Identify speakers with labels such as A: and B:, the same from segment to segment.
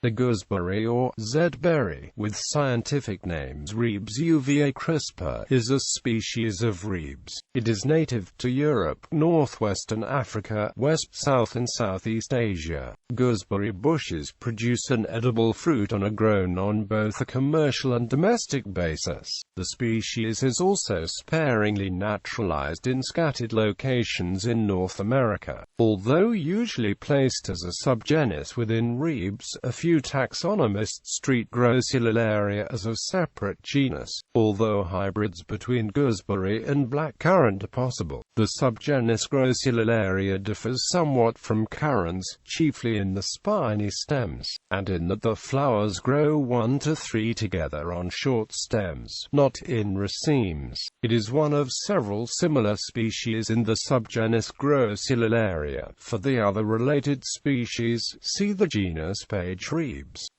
A: The gooseberry or zedberry, with scientific names Ribes uva-crispa, is a species of Ribes. It is native to Europe, northwestern Africa, West, South and Southeast Asia. Gooseberry bushes produce an edible fruit and are grown on both a commercial and domestic basis. The species is also sparingly naturalized in scattered locations in North America. Although usually placed as a subgenus within Ribes, a few taxonomists treat Ggʊzbəri as a separate genus, although hybrids between gooseberry and blackcurrant are possible. The subgenus Ggʊzbəri differs somewhat from currants, chiefly in the spiny stems, and in that the flowers grow 1 to 3 together on short stems, not in racemes. It is one of several similar species in the subgenus Ggʊzbəri. For the other related species, see the genus page Ribes.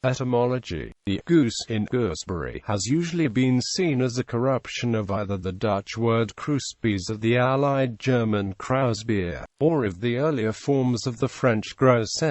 A: Etymology. The goose in gooseberry has usually been seen as a corruption of either the Dutch word kruispes of the Allied German Krausbier, or of the earlier forms of the French grosse.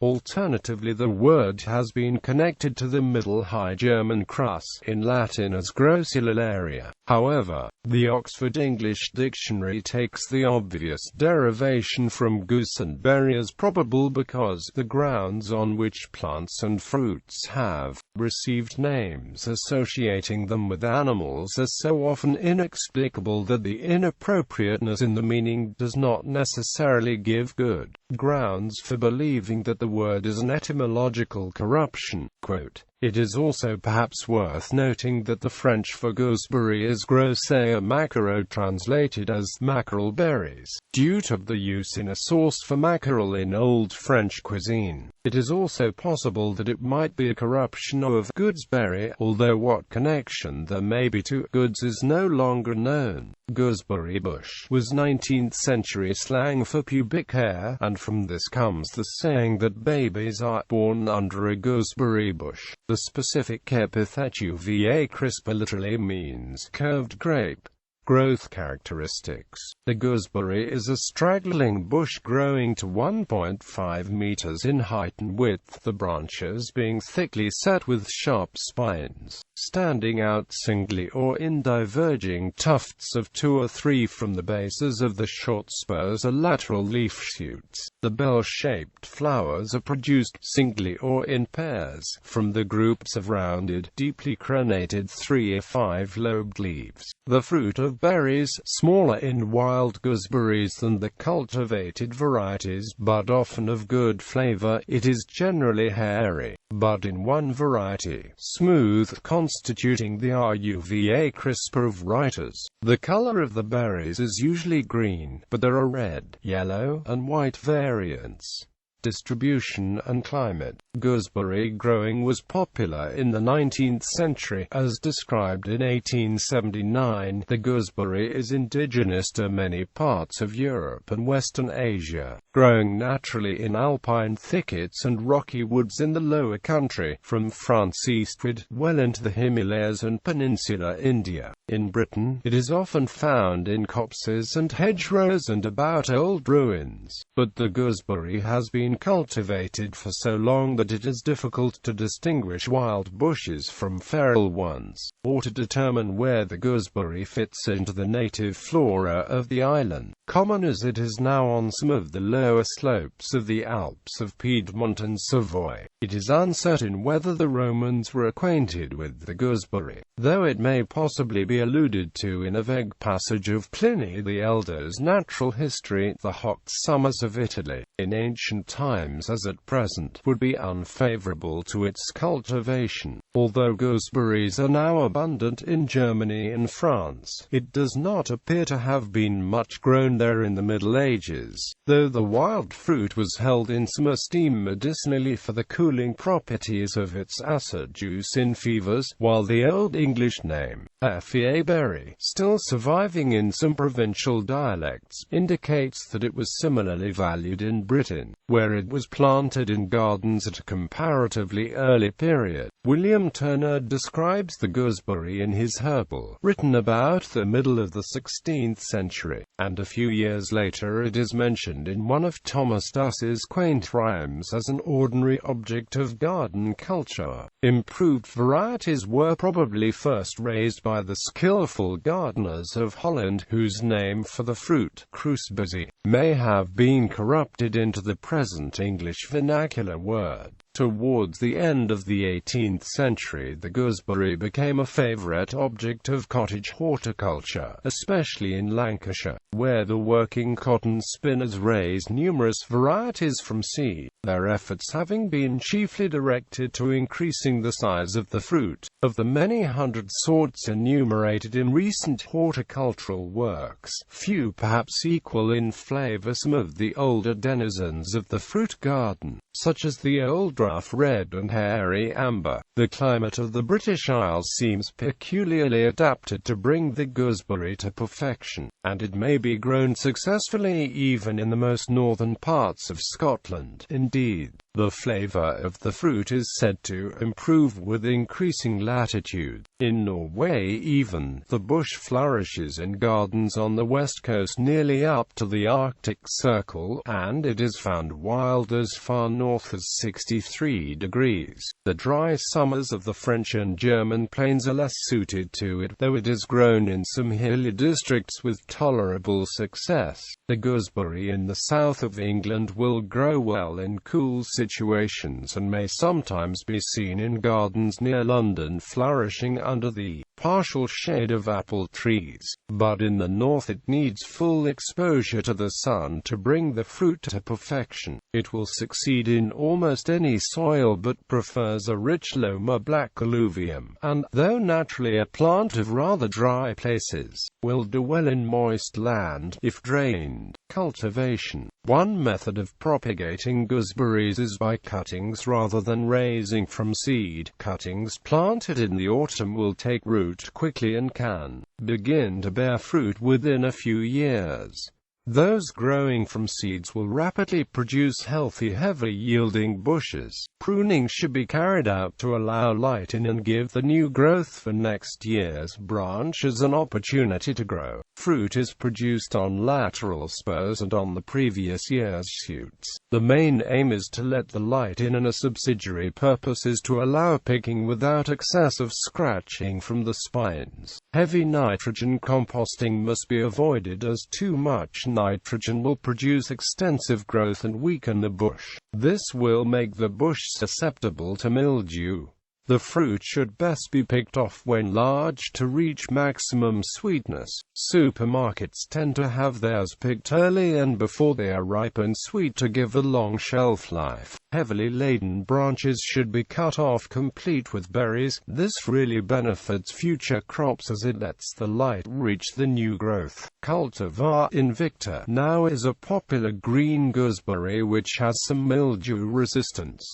A: Alternatively, the word has been connected to the Middle High German Krus, in Latin as Ggʊzbəri. However, the Oxford English Dictionary takes the obvious derivation from goose and berry as probable because the grounds on which plants and fruits have received names associating them with animals are so often inexplicable that the inappropriateness in the meaning does not necessarily give good grounds for believing that the word is an etymological corruption. Quote, "It is also perhaps worth noting that the French for gooseberry is groseilles mackerel, translated as mackerel berries, due to the use in a sauce for mackerel in Old French cuisine. It is also possible that it might be a corruption of gooseberry, although what connection there may be to goods is no longer known." Gooseberry bush was 19th century slang for pubic hair, and from this comes the saying that babies are born under a gooseberry bush. The specific epithet uva-crispa literally means curved grape. Growth characteristics. The gooseberry is a straggling bush growing to 1.5 meters in height and width, the branches being thickly set with sharp spines, standing out singly or in diverging tufts of 2 or 3 from the bases of the short spurs or lateral leaf shoots. The bell-shaped flowers are produced singly or in pairs from the groups of rounded, deeply crenated 3 or 5-lobed leaves. The fruit of berries, smaller in wild gooseberries than the cultivated varieties, but often of good flavor. It is generally hairy, but in one variety, smooth, constituting the uva-crispa of writers. The color of the berries is usually green, but there are red, yellow, and white variants. Distribution and climate. Gooseberry growing was popular in the 19th century, as described in 1879. The gooseberry is indigenous to many parts of Europe and Western Asia, growing naturally in alpine thickets and rocky woods in the lower country, from France eastward, well into the Himalayas and peninsular India. In Britain, it is often found in copses and hedgerows and about old ruins, but the gooseberry has been cultivated for so long that it is difficult to distinguish wild bushes from feral ones, or to determine where the gooseberry fits into the native flora of the island. Common as it is now on some of the lower slopes of the Alps of Piedmont and Savoy, it is uncertain whether the Romans were acquainted with the gooseberry, though it may possibly be alluded to in a vague passage of Pliny the Elder's Natural History. The hot summers of Italy, in ancient times as at present, would be unfavorable to its cultivation. Although gooseberries are now abundant in Germany and France, it does not appear to have been much grown there in the Middle Ages, though the wild fruit was held in some esteem medicinally for the cooling properties of its acid juice in fevers, while the Old English name, berry, still surviving in some provincial dialects, indicates that it was similarly valued in Britain, where it was planted in gardens at a comparatively early period. William John Turner describes the gooseberry in his Herbal, written about the middle of the 16th century, and a few years later it is mentioned in one of Thomas Duss's quaint rhymes as an ordinary object of garden culture. Improved varieties were probably first raised by the skillful gardeners of Holland, whose name for the fruit, ๊ɡʊzbəri, may have been corrupted into the present English vernacular word. Towards the end of the 18th century, the gooseberry became a favourite object of cottage horticulture, especially in Lancashire, where the working cotton spinners raised numerous varieties from seed, their efforts having been chiefly directed to increasing the size of the fruit. Of the many hundred sorts enumerated in recent horticultural works, few perhaps equal in flavour some of the older denizens of the fruit garden, such as the old rough red and hairy amber. The climate of the British Isles seems peculiarly adapted to bring the gooseberry to perfection, and it may be grown successfully even in the most northern parts of Scotland. Indeed, the flavour of the fruit is said to improve with increasing latitude. In Norway even, the bush flourishes in gardens on the west coast nearly up to the Arctic Circle, and it is found wild as far north as 63 degrees. The dry summers of the French and German plains are less suited to it, though it is grown in some hilly districts with tolerable success. The gooseberry in the south of England will grow well in cool situations and may sometimes be seen in gardens near London flourishing under the partial shade of apple trees, but in the north it needs full exposure to the sun to bring the fruit to perfection. It will succeed in almost any soil but prefers a rich loam black alluvium, and, though naturally a plant of rather dry places, will do well in moist land, if drained. Cultivation. One method of propagating gooseberries is by cuttings rather than raising from seed. Cuttings planted in the autumn will take root quickly and can begin to bear fruit within a few years. Those growing from seeds will rapidly produce healthy, heavy-yielding bushes. Pruning should be carried out to allow light in and give the new growth for next year's branches an opportunity to grow. Fruit is produced on lateral spurs and on the previous year's shoots. The main aim is to let the light in, and a subsidiary purpose is to allow picking without excessive scratching from the spines. Heavy nitrogen composting must be avoided, as too much nitrogen will produce extensive growth and weaken the bush. This will make the bush susceptible to mildew. The fruit should best be picked off when large to reach maximum sweetness. Supermarkets tend to have theirs picked early and before they are ripe and sweet to give a long shelf life. Heavily laden branches should be cut off complete with berries. This really benefits future crops as it lets the light reach the new growth. Cultivar Invicta now is a popular green gooseberry which has some mildew resistance.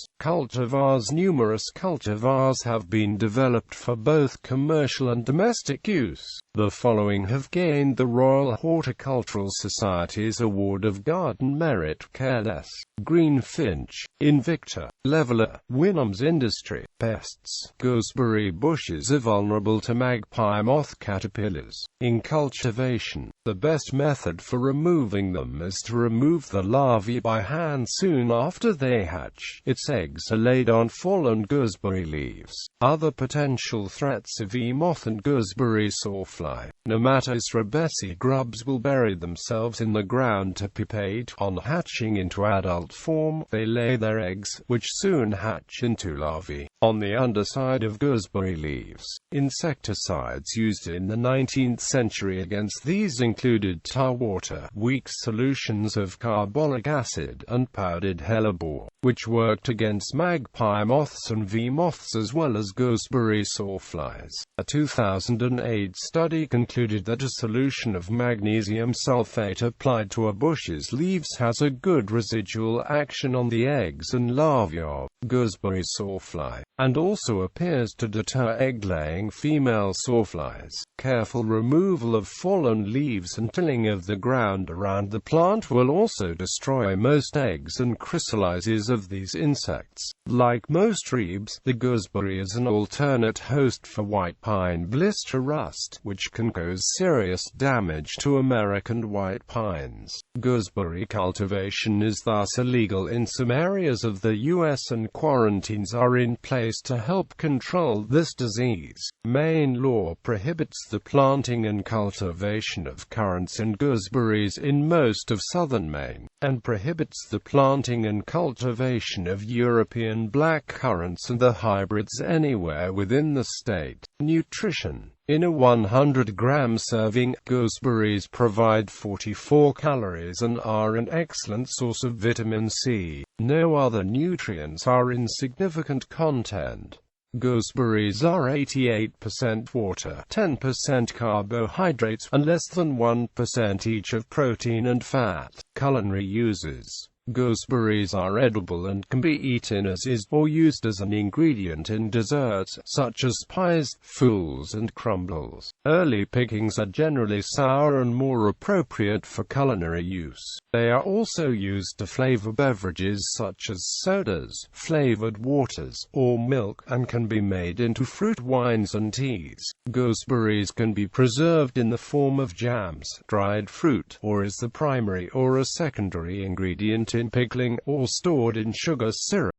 A: Numerous cultivars have been developed for both commercial and domestic use. The following have gained the Royal Horticultural Society's Award of Garden Merit: Careless, Green Finch, Invicta, Leveler, Winham's Industry. Pests. Gooseberry bushes are vulnerable to magpie moth caterpillars. In cultivation, the best method for removing them is to remove the larvae by hand soon after they hatch. Its eggs are laid on fallen gooseberry leaves. Other potential threats are moth and gooseberry sawfly. Nematodes rubesi grubs will bury themselves in the ground to pupate. On hatching into adult form, they lay their eggs, which soon hatch into larvae, on the underside of gooseberry leaves. Insecticides used in the 19th century against these included tar water, weak solutions of carbolic acid, and powdered hellebore, which worked against magpie moths and moths as well as gooseberry sawflies. A 2008 study concluded that a solution of magnesium sulfate applied to a bush's leaves has a good residual action on the eggs and larvae of gooseberry sawfly, and also appears to deter egg-laying female sawflies. Careful removal of fallen leaves and tilling of the ground around the plant will also destroy most eggs and chrysalises of these insects. Like most rebes, the gooseberry is an alternate host for white pine blister rust, which can cause serious damage to American white pines. Gooseberry cultivation is thus illegal in some areas of the U.S. and quarantines are in place to help control this disease. Maine law prohibits the planting and cultivation of currants and gooseberries in most of southern Maine, and prohibits the planting and cultivation of European black currants and the hybrids anywhere within the state. Nutrition. In a 100-gram serving, gooseberries provide 44 calories and are an excellent source of vitamin C. No other nutrients are in significant content. Gooseberries are 88% water, 10% carbohydrates, and less than 1% each of protein and fat. Culinary uses. Gooseberries are edible and can be eaten as is, or used as an ingredient in desserts, such as pies, fools and crumbles. Early pickings are generally sour and more appropriate for culinary use. They are also used to flavor beverages such as sodas, flavored waters, or milk, and can be made into fruit wines and teas. Gooseberries can be preserved in the form of jams, dried fruit, or as the primary or a secondary ingredient in pickling, or stored in sugar syrup.